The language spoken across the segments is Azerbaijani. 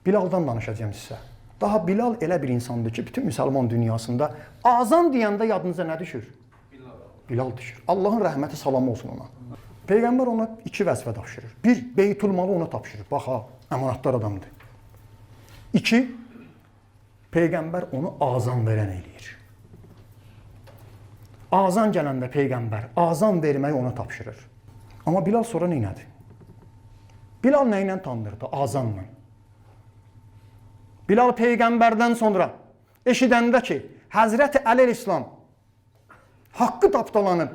Bilaldan danışacağım sizə. Daha Bilal elə bir insandır ki, bütün müsəlman dünyasında azan deyəndə yadınıza nə düşür? Bilal düşür. Allahın rəhməti, salamı olsun ona. Peyğəmbər ona 2 vəzifə tapşırır. 1, Beytülmalı ona tapşırır. Bax ha, əmanatdar adamdır. 2, Peyğəmbər onu azan verən eləyir. Azan gələndə Peyğəmbər azan verməyi ona tapşırır. Amma Bilal sonra neynədi? Bilal nə ilə tanınırdı? Azanla. Bilal Peyğəmbərdən sonra eşidəndə ki, Həzrəti Əl-İslam haqqı tapdalanıb,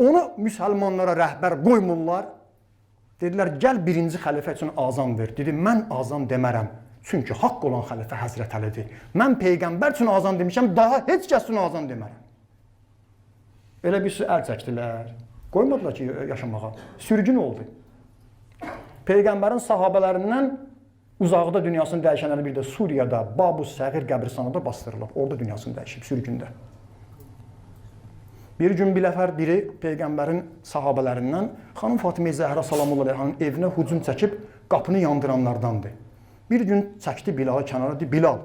onu müsəlmanlara rəhbər qoymurlar. Dedilər, gəl birinci xəlifə üçün azan ver. Dedi, mən azan demərəm. Çünki haqq olan xəlifə Həzrət Əlidir. Mən Peyğəmbər üçün azan demişəm, daha heç kəs üçün azan demərəm. Elə bir əl çəkdilər. Qoymadılar ki, yaşamağa. Sürgün oldu. Peyğəmbərin sahabələrindən uzaqda dünyasını dəyişənləri bir də Suriyada, Babus Səğir qəbristanında bastırılıb. Orada dünyasını dəyişib, sürgündə. Bir gün bir nəfər biri Peyğəmbərin sahabələrindən xanım Fatimə Zəhra salamullah əleyhanın evinə hücum çəkib qapını yandıranlardandır. Bir gün çəkdi Bilalı kənara, dedi, Bilal,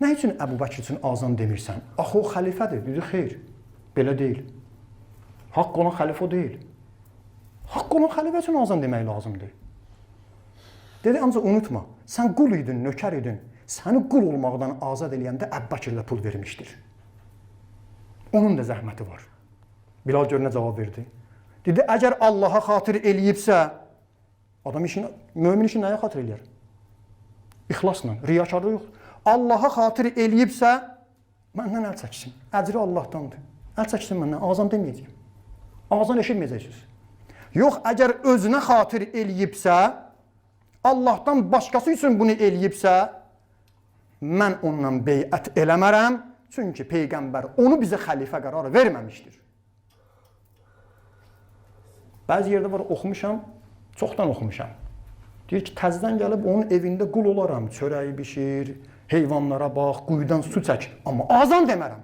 nə üçün Əbu Bəkir üçün azan demirsən? Axı o xəlifədir. Dedi, xeyr, belə deyil. Haqq olan xəlifə o deyil. Haqq olan xəlifə üçün azan demək lazımdır. Dedi, ancaq unutma, sən qul idin, nökər idin. Səni qul olmaqdan azad eləyəndə Əbu Bəkirlə pul vermişdir. Onun da zəhməti var. Bilal gör nə cavab verdi. Dedi, əgər Allaha xatir eləyibsə, adam mömin işini nəyə xatir eləyər? İxlasla, riyakarlıq yox. Allaha xatir eləyibsə, məndən əl çəksin. Əcri Allahdandır. Əl çəksin məndən, azan deməyəcəyim. Azan eşitməyəcəksiniz. Yox, əgər özünə xatir eləyibsə, Allahdan başqası üçün bunu eləyibsə, mən ondan beyət eləmərəm. Çünki Peyğəmbər onu bizə xəlifə qərarı verməmişdir. Bəzi yerdə var, oxumuşam, çoxdan oxumuşam. Deyir ki, təzdən gəlib onun evində qul olaram, çörəyi bişir, heyvanlara bax, quyudan su çək, amma azan demərəm.